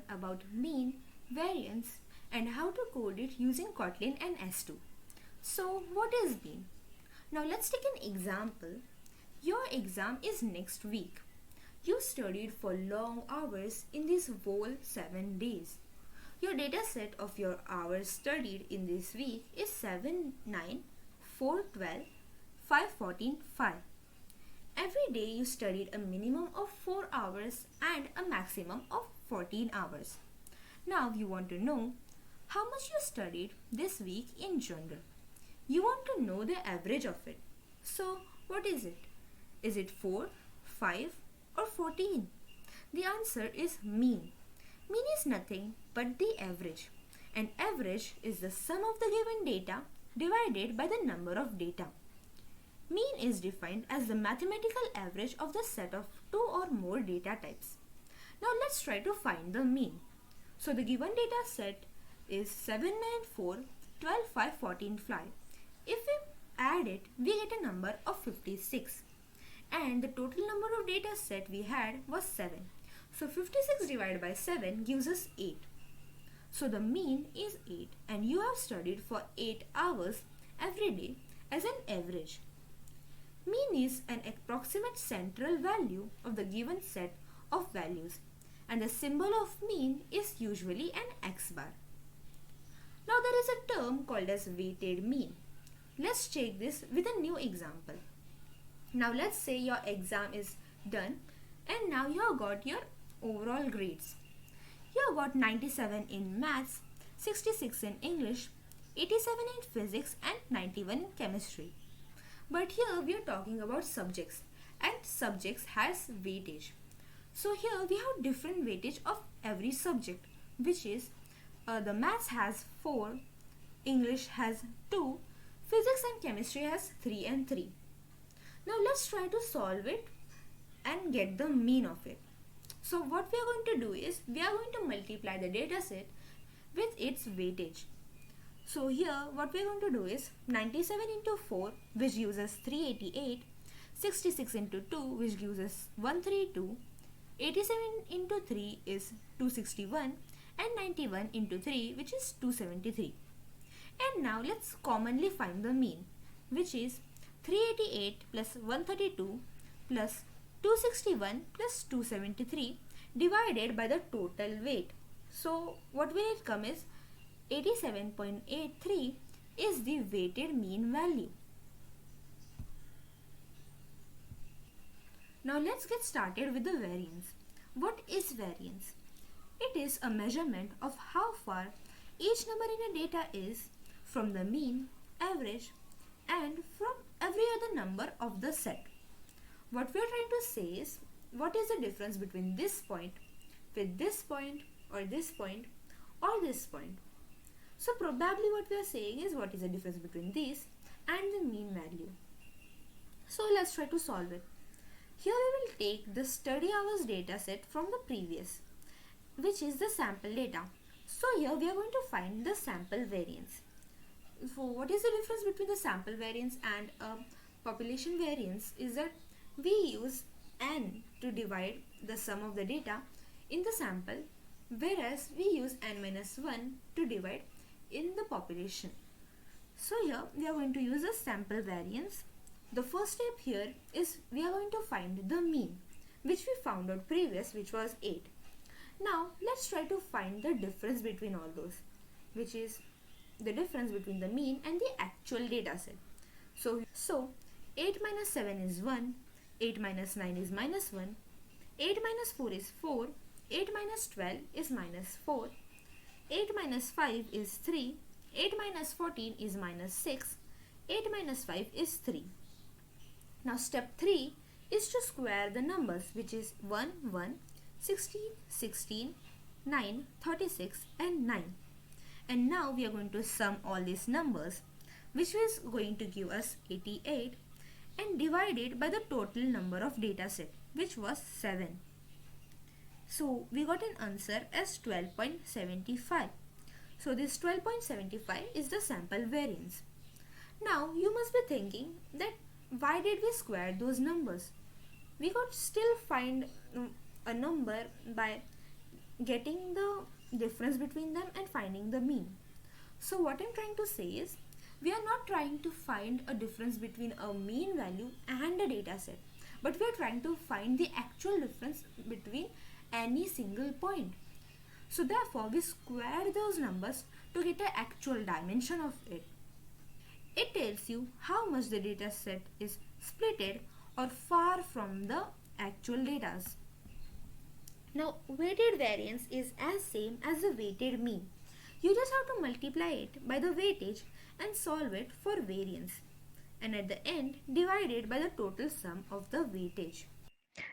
learn about mean, variance and how to code it using Kotlin and S2. So what is mean? Now let's take an example. Your exam is next week. You studied for long hours in this whole 7 days. Your data set of your hours studied in this week is 7, 9, 4, 12, 5, 14, 5. Every day you studied a minimum of 4 hours and a maximum of 14 hours. Now you want to know how much you studied this week in general. You want to know the average of it. So what is it? Is it 4, 5 or 14? The answer is mean. Mean is nothing but the average. And average is the sum of the given data divided by the number of data. Mean is defined as the mathematical average of the set of 2 or more data types. Now let's try to find the mean. So the given data set is 7, 9, 4, 12, 5, 14, 5. If we add it, we get a number of 56. And the total number of data set we had was 7. So 56 divided by 7 gives us 8. So the mean is 8 and you have studied for 8 hours every day as an average. Mean is an approximate central value of the given set of values and the symbol of mean is usually an X bar. Now there is a term called as weighted mean. Let's check this with a new example. Now let's say your exam is done and now you have got your overall grades. You have got 97 in maths, 66 in English, 87 in physics and 91 in chemistry. But here we are talking about subjects and subjects has weightage. So here we have different weightage of every subject, which is the maths has 4, English has 2, physics and chemistry has 3 and 3. Now let's try to solve it and get the mean of it. So what we are going to do is we are going to multiply the data set with its weightage. So here what we are going to do is 97 into 4, which gives us 388, 66 into 2, which gives us 132, 87 into 3 is 261 and 91 into 3, which is 273. And now let's commonly find the mean, which is 388 plus 132 plus 261 plus 273 divided by the total weight. So what will it come is 87.83 is the weighted mean value. Now let's get started with the variance. What is variance? It is a measurement of how far each number in a data is from the mean, average and from every other number of the set. What we are trying to say is what is the difference between this point with this point or this point or this point. So probably what we are saying is what is the difference between this and the mean value. So let's try to solve it. Here we will take the study hours data set from the previous, which is the sample data. So here we are going to find the sample variance. So what is the difference between the sample variance and population variance is that we use n to divide the sum of the data in the sample, whereas we use n-1 to divide in the population. So here we are going to use a sample variance. The first step here is we are going to find the mean, which we found out previous, which was 8. Now let's try to find the difference between all those, which is the difference between the mean and the actual data set. So 8 minus 7 is 1, 8 minus 9 is minus 1, 8 minus 4 is 4, 8 minus 12 is minus 4, 8 minus 5 is 3, 8 minus 14 is minus 6, 8 minus 5 is 3. Now step 3 is to square the numbers, which is 1, 1, 16, 16, 9, 36 and 9. And now we are going to sum all these numbers, which is going to give us 88 and divide it by the total number of data set, which was 7. So we got an answer as 12.75. So this 12.75 is the sample variance. Now you must be thinking that why did we square those numbers? We could still find a number by getting the difference between them and finding the mean. So what I'm trying to say is, we are not trying to find a difference between a mean value and a data set, but we are trying to find the actual difference between any single point. So therefore we square those numbers to get the actual dimension of it. It tells you how much the data set is splitted or far from the actual data. Now, weighted variance is as same as the weighted mean. You just have to multiply it by the weightage and solve it for variance. And at the end, divide it by the total sum of the weightage.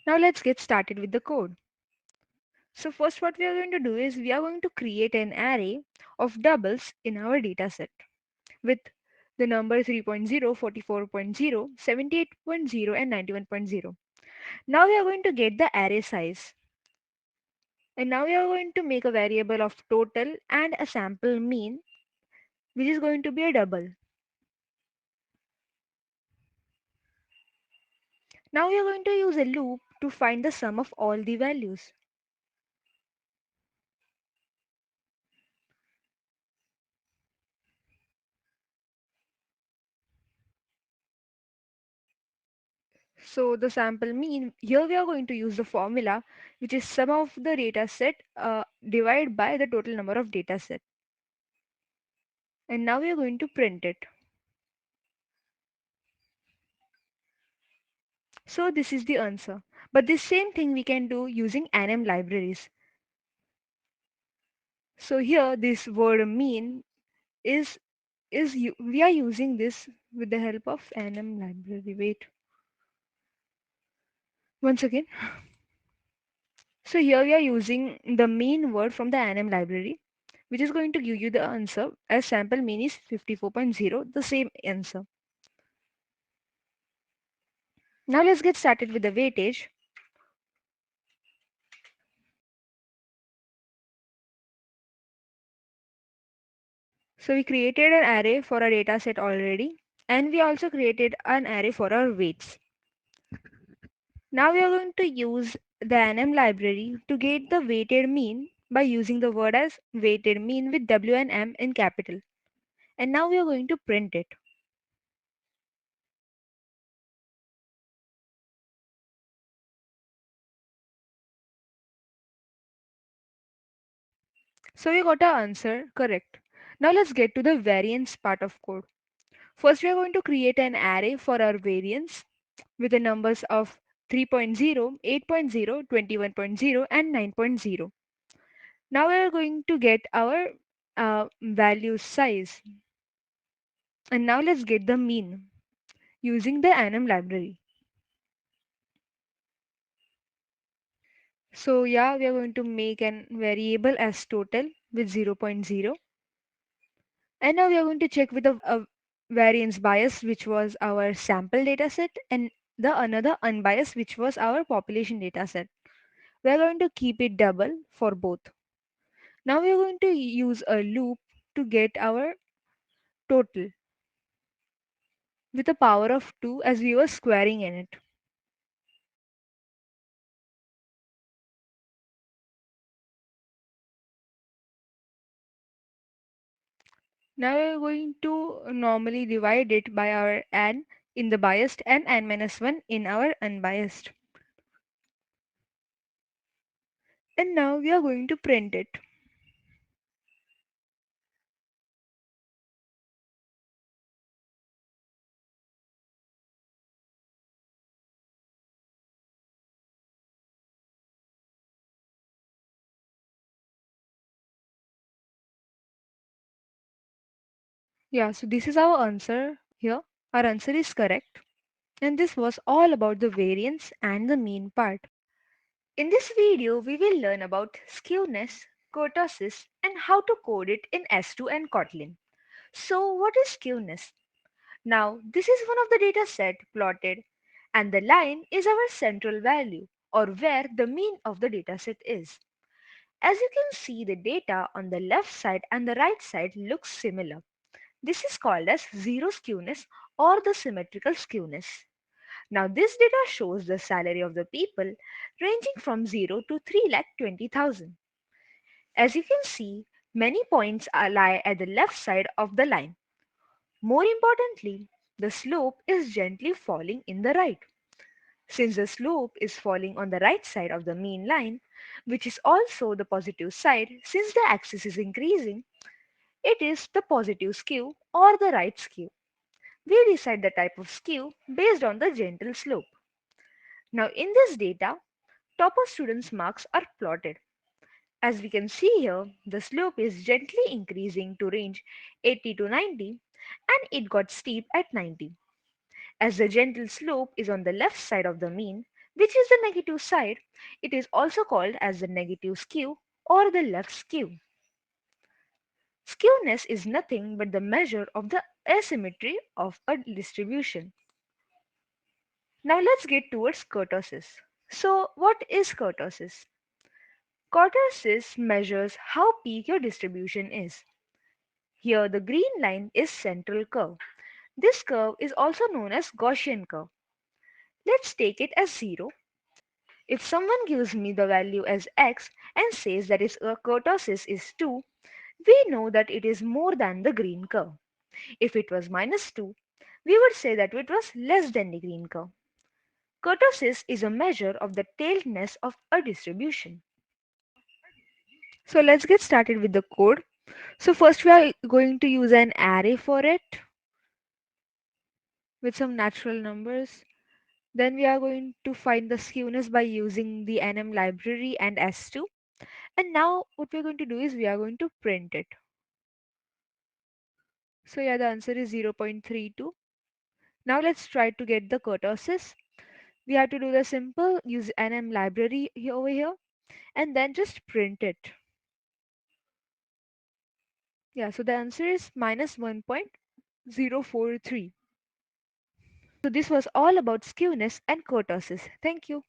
Now let's get started with the code. So first what we are going to do is we are going to create an array of doubles in our dataset with the number 3.0, 44.0, 78.0 and 91.0. Now we are going to get the array size. And now we are going to make a variable of total and a sample mean, which is going to be a double. Now we are going to use a loop to find the sum of all the values. So the sample mean, here we are going to use the formula, which is sum of the data set divided by the total number of data set. And now we are going to print it. So this is the answer. But this same thing we can do using anim libraries. So here this word mean is we are using this with the help of anim library. Wait, once again. So here we are using the mean word from the anim library, which is going to give you the answer as sample mean is 54.0, the same answer. Now let's get started with the weightage. So we created an array for our data set already, and we also created an array for our weights. Now we are going to use the anim library to get the weighted mean by using the word as weighted mean with W and M in capital. And now we are going to print it. So we got our answer correct. Now let's get to the variance part of code. First we are going to create an array for our variance with the numbers of 3.0, 8.0, 21.0 and 9.0. Now we are going to get our value size. And now let's get the mean using the anim library. So yeah, we are going to make an variable as total with zero point 0.0. And now we are going to check with a variance bias, which was our sample data set, and the another unbiased, which was our population data set. We are going to keep it double for both. Now we are going to use a loop to get our total with a power of 2 as we were squaring in it. Now we are going to normally divide it by our n in the biased and n minus 1 in our unbiased. And now we are going to print it. Yeah, so this is our answer here. Our answer is correct. And this was all about the variance and the mean part. In this video, we will learn about skewness, kurtosis, and how to code it in S2 and Kotlin. So, what is skewness? Now, this is one of the data set plotted, and the line is our central value, or where the mean of the dataset is. As you can see, the data on the left side and the right side looks similar. This is called as zero skewness or the symmetrical skewness. Now this data shows the salary of the people ranging from 0 to 3,20,000. As you can see, many points lie at the left side of the line. More importantly, the slope is gently falling in the right. Since the slope is falling on the right side of the mean line, which is also the positive side since the axis is increasing, it is the positive skew or the right skew. We decide the type of skew based on the gentle slope. Now in this data, topper students' marks are plotted. As we can see here, the slope is gently increasing to range 80 to 90 and it got steep at 90. As the gentle slope is on the left side of the mean, which is the negative side, it is also called as the negative skew or the left skew. Skewness is nothing but the measure of the asymmetry of a distribution. Now let's get towards kurtosis. So what is kurtosis? Kurtosis measures how peak your distribution is. Here the green line is central curve. This curve is also known as Gaussian curve. Let's take it as 0. If someone gives me the value as x and says that its kurtosis is 2, we know that it is more than the green curve. If it was minus 2, we would say that it was less than the green curve. Kurtosis is a measure of the tailedness of a distribution. So let's get started with the code. So first we are going to use an array for it with some natural numbers. Then we are going to find the skewness by using the nm library and s2. And now what we're going to do is we are going to print it. So yeah, the answer is 0.32. Now let's try to get the kurtosis. We have to do the simple use nm library over here and then just print it. Yeah, so the answer is minus 1.043. So this was all about skewness and kurtosis. Thank you.